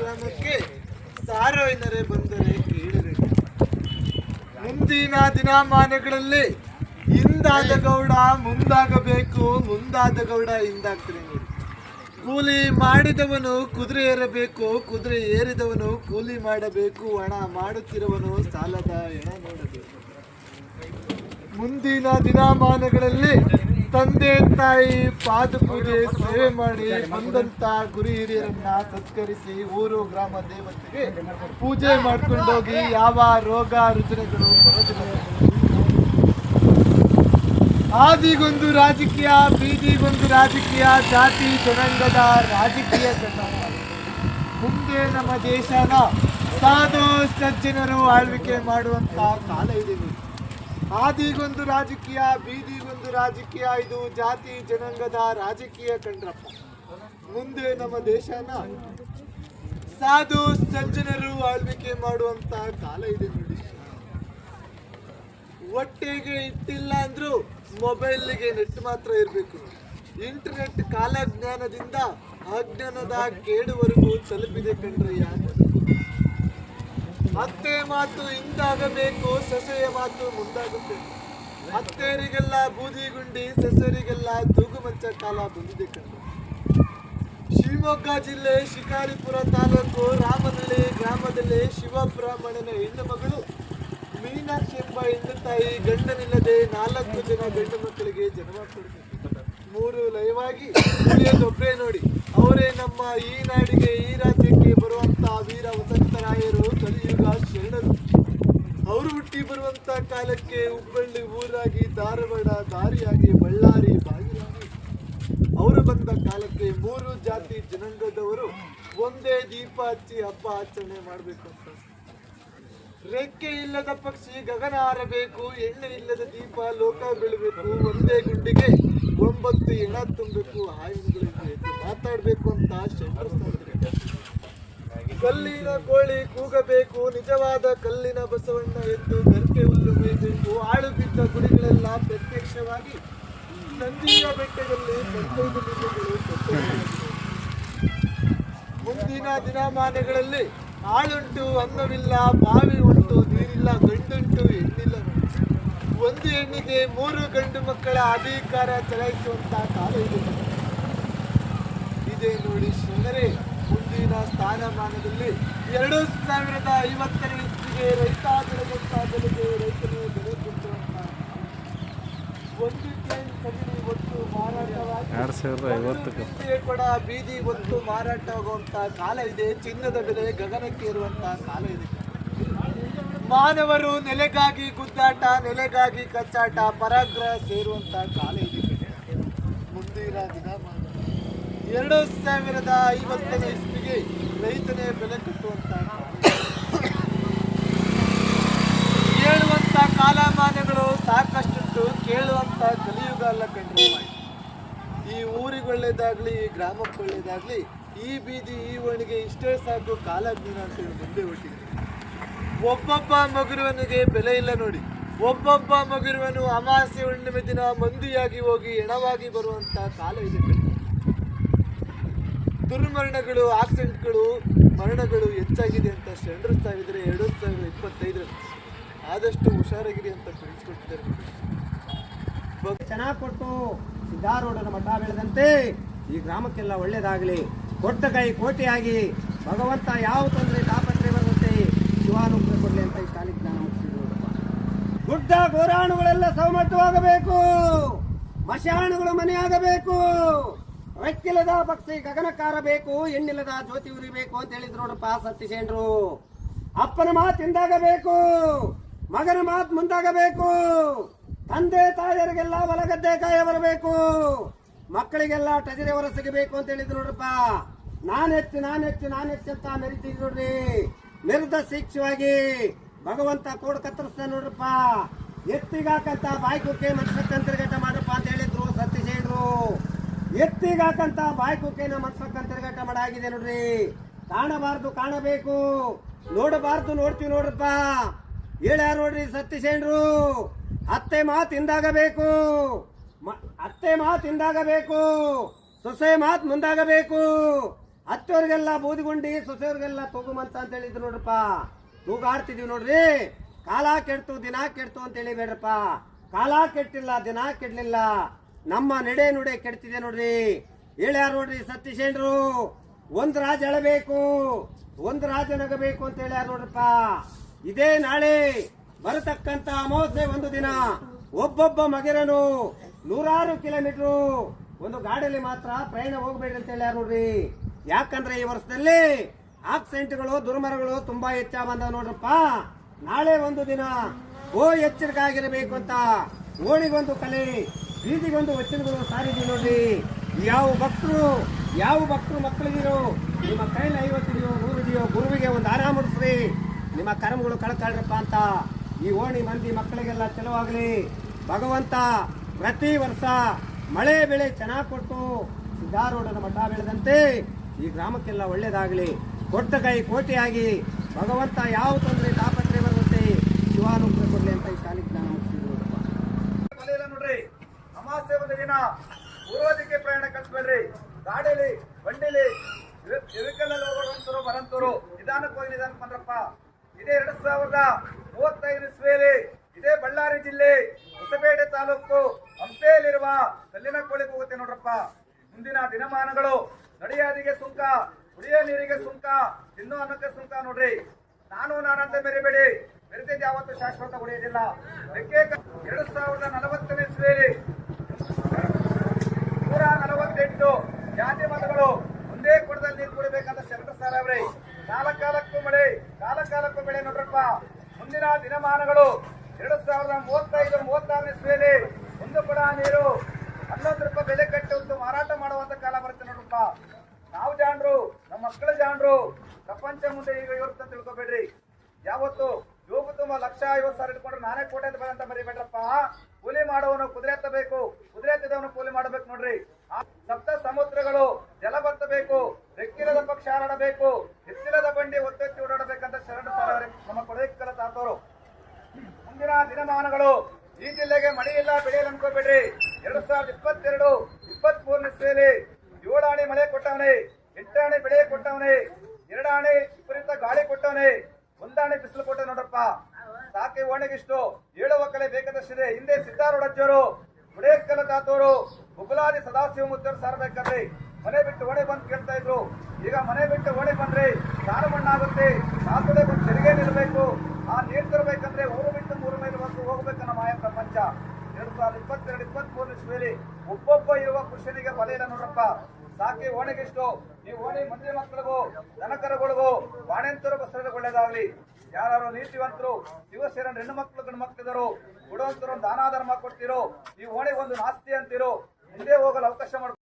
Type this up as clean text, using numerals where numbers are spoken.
ಗ್ರಾಮಕ್ಕೆ ಸಾರೋಯಿನರೆ ಬಂದರೆ ಕೇಳಿರೆ. ಮುಂದಿನ ದಿನಮಾನಗಳಲ್ಲಿ ಹಿಂದಾದ ಗೌಡ ಮುಂದಾಗಬೇಕು, ಮುಂದಾದ ಗೌಡ ಹಿಂದಾಗ್ತಾರೆ ನೋಡಿ. ಕೂಲಿ ಮಾಡಿದವನು ಕುದುರೆ ಏರಬೇಕು, ಕುದುರೆ ಏರಿದವನು ಕೂಲಿ ಮಾಡಬೇಕು, ಹಣ ಮಾಡುತ್ತಿರುವನು ಸಾಲದ ಹೆಣ ನೋಡಬೇಕು. ಮುಂದಿನ ದಿನಮಾನಗಳಲ್ಲಿ ತಂದೆ ತಾಯಿ ಪಾದಪೂಜೆ ಸೇವೆ ಮಾಡಿ ಬಂದಂತ ಗುರು ಹಿರಿಯರನ್ನ ಸತ್ಕರಿಸಿ ಊರು ಗ್ರಾಮ ದೇವತೆಗೆ ಪೂಜೆ ಮಾಡ್ಕೊಂಡೋಗಿ ಯಾವ ರೋಗ ರುಜಿನಗಳು ಬರೋದಿಲ್ಲ. ಆದಿಗೊಂದು ರಾಜಕೀಯ, ಬೀದಿಗೊಂದು ರಾಜಕೀಯ, ಜಾತಿ ಜನಾಂಗದ ರಾಜಕೀಯ ಮುಂದೆ ನಮ್ಮ ದೇಶನ ಸಾಧು ಸಜ್ಜನರು ಆಳ್ವಿಕೆ ಮಾಡುವಂತ ಕಾಲ ಇದೆ. ಆದಿಗೊಂದು ರಾಜಕೀಯ, ಬೀದಿಗೊಂದು ರಾಜಕೀಯ, ಇದು ಜಾತಿ ಜನಾಂಗದ ರಾಜಕೀಯ ಕಂಡ್ರಪ್ಪ. ಮುಂದೆ ನಮ್ಮ ದೇಶನ ಸಾಧು ಸಜ್ಜನರು ಆಳ್ವಿಕೆ ಮಾಡುವಂತ ಕಾಲ ಇದೆ ನೋಡಿ. ಹೊಟ್ಟೆಗೆ ಇಟ್ಟಿಲ್ಲ ಅಂದ್ರೂ ಮೊಬೈಲ್ಗೆ ನೆಟ್ ಮಾತ್ರ ಇರಬೇಕು. ಇಂಟರ್ನೆಟ್ ಕಾಲಜ್ಞಾನದಿಂದ ಅಜ್ಞಾನದ ಕೇಡುವರೆಗೂ ತಲುಪಿದೆ ಕಂಡ್ರೆ ಯಾರು. ಅತ್ತೆ ಮಾತು ಹಿಂದಾಗಬೇಕು, ಸೊಸೆಯ ಮಾತು ಮುಂದಾಗಬೇಕು. ಅತ್ತೆಯರಿಗೆಲ್ಲ ಬೂದಿ ಗುಂಡಿ, ಸೊಸೆಯರಿಗೆಲ್ಲ ತೂಗು ಮಂಚ ಕಾಲ ಬಂದಿದೆ ಕಂಡು. ಶಿವಮೊಗ್ಗ ಜಿಲ್ಲೆ ಶಿಕಾರಿಪುರ ತಾಲೂಕು ರಾಮನಹಳ್ಳಿ ಗ್ರಾಮದಲ್ಲಿ ಶಿವಬ್ರಾಹ್ಮಣನ ಹೆಣ್ಣು ಮಗಳು ಮೀನಾಕ್ಷಿ ಎಂಬ ಹೆಣ್ಣು ತಾಯಿ ಗಂಡನಿಲ್ಲದೆ 4 ಜನ ಗಂಡು ಮಕ್ಕಳಿಗೆ ಜನ್ಮ ಕೊಡ್ತಾರೆ. 3 ಲಯವಾಗಿ ಉಳಿಯೋದೊಬ್ಬರೇ ನೋಡಿ. ಅವರೇ ನಮ್ಮ ಈ ನಾಡಿಗೆ, ಈ ರಾಜ್ಯಕ್ಕೆ ಬರುವಂತ ವೀರ ವಸಂತರಾಯರು, ಕಲಿಯುಗ ಶರಣರು. ಅವರು ಹುಟ್ಟಿ ಬರುವಂತ ಕಾಲಕ್ಕೆ ಹುಬ್ಬಳ್ಳಿ ಊರಾಗಿ, ಧಾರವಾಡ ದಾರಿಯಾಗಿ, ಬಳ್ಳಾರಿ ಬಾಗಿಲಾಗಿ ಅವರು ಬಂದ ಕಾಲಕ್ಕೆ 3 ಜಾತಿ ಜನಾಂಗದವರು ಒಂದೇ ದೀಪ ಹಚ್ಚಿ ಹಬ್ಬ ಆಚರಣೆ ಮಾಡಬೇಕು ಅಂತ. ರೆಕ್ಕೆ ಇಲ್ಲದ ಪಕ್ಷಿ ಗಗನ ಹಾರಬೇಕು, ಎಣ್ಣೆ ಇಲ್ಲದ ದೀಪ ಲೋಕ ಬೀಳಬೇಕು, ಒಂದೇ ಗುಂಡಿಗೆ 9 ಹೆಣ ತುಂಬಬೇಕು, ಆಯುಧಗಳಿಗೆ ಮಾತಾಡಬೇಕು ಅಂತ ಶಂಕರ. ಕಲ್ಲಿನ ಕೋಳಿ ಕೂಗಬೇಕು, ನಿಜವಾದ ಕಲ್ಲಿನ ಬಸವಣ್ಣ ಎಂದು ಗರ್ಕೆ ಹುಲ್ಲು ಮೇಯಬೇಕು. ಆಳು ಬಿದ್ದ ಗುಡಿಗಳೆಲ್ಲ ಪ್ರತ್ಯಕ್ಷವಾಗಿ ನಂದಿಯ ಬೆಟ್ಟದಲ್ಲಿ 15 ಲಿಂಗಗಳು. ಮುಂದಿನ ದಿನಮಾನಗಳಲ್ಲಿ ಆಳುಂಟು ಅನ್ನವಿಲ್ಲ, ಬಾವಿ ಉಂಟು ನೀರಿಲ್ಲ, ಗಂಡುಂಟು ಹೆಣ್ಣಿಲ್ಲ. ಒಂದು ಹೆಣ್ಣಿಗೆ 3 ಗಂಡು ಮಕ್ಕಳ ಅಧಿಕಾರ ಚಲಾಯಿಸುವಂತ ಕಾಲ ಇದೆ ನೋಡಿ ಶರಣರೇ. ಮುಂದಿನ ಸ್ಥಾನಮಾನದಲ್ಲಿ 2050ನೇ ಇಸ್ವಿಗೆ ರೈತ ಬೆಳೆದಂತ ಬೆಲೆಗೆ ರೈತನು ಬೆಲೆ ಕೊಡುವಂತ 1 ಟನ್ ಕಡಿಮೆ ಒಟ್ಟು ಮಾರಾಟವಾಗಿ 2050 ಕೂಡ ಬೀದಿ ಒತ್ತು ಮಾರಾಟವಾಗುವಂತ ಕಾಲ ಇದೆ. ಚಿನ್ನದ ಬೆಲೆ ಗಗನಕ್ಕೆ ಇರುವಂತ ಕಾಲ ಇದೆ. ಮಾನವರು ನೆಲೆಗಾಗಿ ಗುದ್ದಾಟ, ನೆಲೆಗಾಗಿ ಕಚ್ಚಾಟ, ಪರಾಗ್ರಹ ಸೇರುವಂತ ಕಾಲ ಇದೆ. ಮುಂದಿನ ದಿನಮಾನ 2050ನೇ ಇಸ್ವಿಗೆ ರೈತನೇ ಬೆಲೆ ಕಟ್ಟುವಂತ ಹೇಳುವಂತ ಕಾಲಮಾನಗಳು ಸಾಕಷ್ಟು ಕೇಳುವಂತ ಕಲಿಯುಗ ಅಲ್ಲ ಕಂಡ್ರೆ. ಈ ಊರಿಗೆ ಒಳ್ಳೇದಾಗ್ಲಿ, ಈ ಗ್ರಾಮಕ್ಕೆ ಒಳ್ಳೇದಾಗ್ಲಿ, ಈ ಬೀದಿ ಈ ಓಣಿಗೆ ಇಷ್ಟೇ ಸಾಕು ಕಾಲಜ್ಞಾನ ಅಂತೇಳಿ ಮುಂದೆ ಹೊಟ್ಟಿದೆ. ಒಬ್ಬೊಬ್ಬ ಮಗುರುವನಿಗೆ ಬೆಲೆ ಇಲ್ಲ ನೋಡಿ. ಒಬ್ಬೊಬ್ಬ ಮಗುರುವನು ಅಮಾವಾಸ್ಯೆ ಹುಣ್ಣಿಮೆ ದಿನ ಮಂದಿಯಾಗಿ ಹೋಗಿ ಹೆಣವಾಗಿ ಬರುವಂತ ಕಾಲ ಇದೆ. ದುರ್ಮರಣಗಳು, ಆಕ್ಸಿಡೆಂಟ್ಗಳು, ಮರಣಗಳು ಹೆಚ್ಚಾಗಿದೆ ಅಂತ ಶರಣರಿಸ್ತಾ ಇದ್ರೆ 2025 ಆದಷ್ಟು ಹುಷಾರಾಗಿರಿ ಅಂತ ತಿಳಿಸ್ಕೊಟ್ಟಿದ್ದಾರೆ. ಚೆನ್ನಾಗಿ ಕೊಟ್ಟು ಸಿದ್ಧಾರೂಢನ ಮಠ ಬೆಳೆದಂತೆ ಈ ಗ್ರಾಮಕ್ಕೆಲ್ಲ ಒಳ್ಳೇದಾಗಲಿ. ಕೊಟ್ಟ ಕೈ ಕೋಟಿಯಾಗಿ ಭಗವಂತ ಯಾವ ತೊಂದರೆ ತಾಪತ್ರೆ ಬರುವಂತೆ ಶಿವಾನುಗ್ರಹ ಕೊಡಲಿ ಅಂತ ಈ ಕಾಲಿಗೆ ಜ್ಞಾನ ಮುಗಿಸಿದ್ರು. ಗುಡ್ಡ ಗೋರಾಣುಗಳೆಲ್ಲ ಸೌಮಟ್ಟವಾಗಬೇಕು, ಮಶಾಣುಗಳು ಮನೆಯಾಗಬೇಕು, ರೆಕ್ಕಿಲ್ಲದ ಪಕ್ಷಿ ಗಗನಕ್ಕಾರಬೇಕು, ಹೆಣ್ಣಿಲ್ಲದ ಜ್ಯೋತಿ ಉರಿಬೇಕು ಅಂತ ಹೇಳಿದ್ರು ನೋಡಪ್ಪ ಸತ್ಯಸೇನರು. ಅಪ್ಪನ ಮಾತು ಹಿಂದಾಗಬೇಕು, ಮಗನ ಮಾತು ಮುಂದಾಗಬೇಕು, ತಂದೆ ತಾಯಿಯರಿಗೆಲ್ಲ ಹೊಲಗದ್ದೆ ಕಾಯ ಬರಬೇಕು, ಮಕ್ಕಳಿಗೆಲ್ಲ ಟಜರಿ ಹೊರ ಸಿಗಬೇಕು ಅಂತ ಹೇಳಿದ್ರು ನೋಡ್ರಪ್ಪ. ನಾನೆಚ್ಚು ಅಂತ ಮೆರಿತಿದ್ರು ನೋಡ್ರಿ. ನಿರ್ದಶಿಕ್ಷವಾಗಿ ಭಗವಂತ ಕೋಡ್ ಕತ್ತರಿಸ್ತಾನೆ ನೋಡ್ರಪ್ಪ. ಎತ್ತಿಗಾಕಂತ ಬಾಯ್ಕುಕ್ಕೆ ಮನ್ಸಕ್ಕಂತ ತಿರುಗಾಟ ಮಾಡ್ರಪ್ಪ ಅಂತ ಹೇಳಿದ್ರು ಸತ್ಯಸೇನರು. ಎತ್ತಿಗಾಕಂತ ಬಾಯ್ಕುಕ್ಕೆನ ಮನ್ಸಕ್ಕಂತ ತಿರುಗಾಟ ಮಾಡಾಗಿದೆ ನೋಡ್ರಿ. ಕಾಣಬಾರ್ದು ಕಾಣಬೇಕು, ನೋಡಬಾರ್ದು ನೋಡ್ತೀವಿ ನೋಡ್ರಪ್ಪ. ಹೇಳ್ಯಾರ ನೋಡ್ರಿ ಸತ್ಯಸೇನರು. ಅತ್ತೆ ಮಾತು ಹಿಂದಾಗಬೇಕು, ಅತ್ತೆ ಮಾತು ಹಿಂದಾಗಬೇಕು, ಸೊಸೆ ಮಾತು ಮುಂದಾಗಬೇಕು, ಅತ್ತವ್ರಿಗೆಲ್ಲ ಬೂದಿಗುಂಡಿ ಸೊಸೆಯವ್ರಿಗೆಲ್ಲ ತೂಗುಮಂತ ಅಂತ ಹೇಳಿದ್ರು ನೋಡ್ರಪ್ಪ. ತೂಗಾಡ್ತಿದೀವಿ ನೋಡ್ರಿ. ಕಾಲ ಕೆಡ್ತು ದಿನ ಕೆಡ್ತು ಅಂತ ಹೇಳಿ ಬೇಡ್ರಪ್ಪ. ಕಾಲ ಕೆಟ್ಟಿಲ್ಲ, ದಿನ ಕೆಡ್ಲಿಲ್ಲ, ನಮ್ಮ ನಡೆ ನುಡೆ ಕೆಡ್ತಿದೆ ನೋಡ್ರಿ. ಹೇಳ್ಯಾರ ನೋಡ್ರಿ ಸತ್ಯಸೇನರು, ಒಂದ್ ರಾಜ ಎಳಬೇಕು, ಒಂದ್ ರಾಜ ನಗಬೇಕು ಅಂತ ಹೇಳ್ಯಾರ ನೋಡ್ರಪ್ಪ. ಇದೇ ನಾಳೆ ಬರತಕ್ಕಂತ ಅಮಾವಾಸ್ಯೆ ಒಂದು ದಿನ ಒಬ್ಬೊಬ್ಬ ಮಗಿರನು 100 ಕಿಲೋಮೀಟರ್ ಒಂದು ಗಾಡಿಯಲ್ಲಿ ಮಾತ್ರ ಪ್ರಯಾಣ ಹೋಗ್ಬೇಡಿ ಅಂತ ಹೇಳ್ಯಾರ ನೋಡ್ರಿ. ಯಾಕಂದ್ರೆ ಈ ವರ್ಷದಲ್ಲಿ ಆಕ್ಸಿಡೆಂಟ್ಗಳು ದುರ್ಮರಗಳು ತುಂಬಾ ಹೆಚ್ಚಾಗ ಬಂದಾವ ನೋಡ್ರಪ್ಪ. ನಾಳೆ ಒಂದು ದಿನ ಎಚ್ಚರಿಕೆ ಆಗಿರಬೇಕು ಅಂತ ಓಣಿಗೊಂದು ಕಲೆ, ಬೀದಿಗೊಂದು ವಚನಗಳು ಸಾರಿದೀವಿ ನೋಡ್ರಿ. ಯಾವ ಭಕ್ತರು ಮಕ್ಕಳಿಗಿರೋ ನಿಮ್ಮ ಕೈಲಿ 50 ಇದೆಯೋ 100 ಇದೆಯೋ ಗುರುವಿಗೆ ಒಂದು ಆರಾಮ ಮುಡಿಸ್ರಿ, ನಿಮ್ಮ ಕರ್ಮಗಳು ಕಳ್ಕೊಳ್ರಪ್ಪ ಅಂತ ಈ ಓಣಿ ಮಂದಿ ಮಕ್ಕಳಿಗೆಲ್ಲ ಚಲುವಾಗಲಿ. ಭಗವಂತ ಪ್ರತಿ ವರ್ಷ ಮಳೆ ಬೆಳೆ ಚೆನ್ನಾಗಿ ಕೊಟ್ಟು ಸಿದ್ದಾರೂಢನ ಮಠ ಬೆಳೆದಂತೆ ಈ ಗ್ರಾಮಕ್ಕೆಲ್ಲ ಒಳ್ಳೇದಾಗಲಿ. ಕೊಟ್ಟ ಕೈ ಕೋಟಿಯಾಗಿ ಭಗವಂತ ಯಾವ ತೊಂದರೆ ತಾಪತ್ರೆ ಬರುತ್ತೆ ಶಿವಾನುಗ್ರಹ ಕೊಡ್ಲಿ ಅಂತ ಈ ಕಾಲಿಗೆ ನಾನು ಮುಗಿಸಿದ್ರು ನೋಡ್ರಿ. ಅಮಾವಾಸ್ಯೆ ಒಂದು ದಿನ ಪೂರ್ವದಿಕ್ಕೆ ಪ್ರಯಾಣ ಕಳಿಸ್ಬೇಡ್ರಿ. ಗಾಡಿಲಿ ಬಂಡಿಲಿ ವೆಹಿಕಲ್ ಹೋಗೋಂತರು ಬರಂತರು ನಿಧಾನಕ್ಕೆ ಹೋಗಿ ನಿಧಾನಕ್ಕೆ ಬಂದ್ರಪ್ಪ. ಇದೇ 2035 ಇಸ್ವಿಯಲ್ಲಿ ಇದೇ ಬಳ್ಳಾರಿ ಜಿಲ್ಲೆ ಹೊಸಪೇಟೆ ತಾಲೂಕು ಹಂಪೆಯಲ್ಲಿರುವ ಕಲ್ಲಿನ ಕೋಳಿಗೆ ಹೋಗುತ್ತೆ ನೋಡ್ರಪ್ಪ. ಮುಂದಿನ ದಿನಮಾನಗಳು ನಡೆಯಾದಿಗೆ ಸುಂಕ, ಕುಡಿಯೋ ನೀರಿಗೆ ಸುಂಕ, ತಿನ್ನೋ ಅನ್ನಕ್ಕೆ ಸುಂಕ ನೋಡ್ರಿ. ನಾನಂತ ಮೆರಿಬೇಡಿ, ಮೆರೆದಿದ್ದು ಯಾವತ್ತು ಶಾಶ್ವತ ಉಳಿಯೋದಿಲ್ಲ. 2040 ಇಸ್ವಿಯಲ್ಲಿ 148 ಜಾತಿ ಮತಗಳು ಒಂದೇ ಕೊಡದಲ್ಲಿ ನೀರು ಕುಡಿಬೇಕಂತ ಶರಣ ಸಾರವ್ರಿ. ಕಾಲಕ್ಕೂ ಮಳೆ, ಕಾಲಕ್ಕೂ ಬೆಳೆ ನೋಡ್ರಪ್ಪ. ಮುಂದಿನ ದಿನಮಾನಗಳು 2035-36 ಇಸ್ವಿಯಲ್ಲಿ ಒಂದು ಕೊಡ ನೀರು 11 ರೂಪಾಯಿ ಬೆಲೆ ಕಟ್ಟಿ ಒಂದು ಮಾರಾಟ ಮಾಡುವಂತ ಕಾಲ ಬರುತ್ತೆ ನೋಡ್ರಪ್ಪ. ನಾವು ಜಾಣರು, ನಮ್ಮ ಮಕ್ಕಳು ಜಾಣರು, ಪ್ರಪಂಚ ಮುಂದೆ ಈಗ ಇರುತ್ತೆ ಅಂತ ತಿಳ್ಕೊಬೇಡ್ರಿ. ಯಾವತ್ತು ಯೋಗ ತುಂಬ 1,50,000 ಇಟ್ಕೊಂಡ್ರೆ ನಾನೇ ಕೋಟೆ ಅಂತ ಬರಂತ ಮರಿಬೇಡ್ರಪ್ಪ. ಕೂಲಿ ಮಾಡುವವನು ಕುದುರೆ ಎತ್ತಬೇಕು, ಕುದುರೆ ಎತ್ತಿದವನು ಕೂಲಿ ಮಾಡಬೇಕು ನೋಡ್ರಿ. ಸಪ್ತ ಸಮುದ್ರಗಳು ಜಲ ಬರ್ತಬೇಕು, ರೆಕ್ಕಿರದ ಪಕ್ಷ ಹಾರಾಡಬೇಕು, ಎತ್ತಿರದ ಬಂಡಿ ಒತ್ತೆತ್ತಿ ಓಡಾಡಬೇಕಂತ ಶರಣ ಸಾರ ನಮ್ಮ ಕೊಡೈಕಲ ತಾತವರು. ಮುಂದಿನ ದಿನಮಾನಗಳು ಈ ಜಿಲ್ಲೆಗೆ ಮಳೆ ಇಲ್ಲ, ಬೆಳೆಯಲ್ಲ ಅನ್ಕೋಬೇಡ್ರಿ. 2022-23 ಇಸ್ವಿಯಲ್ಲಿ 7 ಆಣೆ ಮಳೆ ಕೊಟ್ಟವನೇ, 8 ಆಣೆ ಬೆಳೆ ಕೊಟ್ಟವನೇ, 2 ಆಣೆ ವಿಪರೀತ ಗಾಳಿ ಕೊಟ್ಟವನೇ, 1 ಆಣೆ ಬಿಸಿಲು ಕೊಟ್ಟ ನೋಡ್ರಪ್ಪ. ಸಾಕೆ ಓಣೆಗಿಷ್ಟು 7 ಒಕ್ಕಲೆ ಬೇಕಾದಷ್ಟಿದೆ. ಹಿಂದೆ ಸಿದ್ದಾರೂಢಜ್ಜರು, ಗುಡೇಕಲ ತಾತವರು, ಗುಬ್ಬಲಾದಿ ಸದಾಶಿವ ಮುತ್ತರು ಸಾರಬೇಕಂದ್ರಿ. ಮನೆ ಬಿಟ್ಟು ಓಣೆ ಬಂದು ಕೇಳ್ತಾ ಇದ್ರು. ಈಗ ಮನೆ ಬಿಟ್ಟು ಓಣೆ ಬಂದ್ರೆ ಸಾರು ಮಣ್ಣಾಗುತ್ತೆ, ಸಾತುಡೆ ಬಂದು ತೆರಿಗೆ ನಿಲ್ಲಬೇಕು. ಆ ನೀರು ತರಬೇಕಂದ್ರೆ ಊರು ಬಿಟ್ಟು 3 ಮೈಲು ಹೋಗ್ಬೇಕನ್ನ ಮಾಯ ಪ್ರಪಂಚ. 2022-23 ಇಸ್ವಿಯಲ್ಲಿ ಒಬ್ಬೊಬ್ಬ ಇರುವ ಪುರುಷನಿಗೆ ಬಲ ಇಲ್ಲ ನೋಡ್ರಪ್ಪ. ಸಾಕಿ ಓಣೆಗಿಷ್ಟು. ಈ ಓಣಿ ಮಂದಿ ಮಕ್ಕಳಿಗೂ ದನಕರುಗಳಿಗೂ ಬಾಣೆಂತರು ಬಸ್ರದ ಒಳ್ಳೇದಾಗ್ಲಿ. ಯಾರು ನೀತಿವಂತರು ಶಿವಶರಣ ಹೆಣ್ಣು ಮಕ್ಕಳು ಗಂಡು ಮಕ್ಕಳಿದರು ಕೊಡುವಂತರು ದಾನ ಧರ್ಮ ಕೊಡ್ತಿರೋ, ಈ ಓಣೆಗೆ ಒಂದು ನಾಸ್ತಿ ಅಂತಿರೋ, ಮುಂದೆ ಹೋಗಲು ಅವಕಾಶ ಮಾಡ್ಕೊ.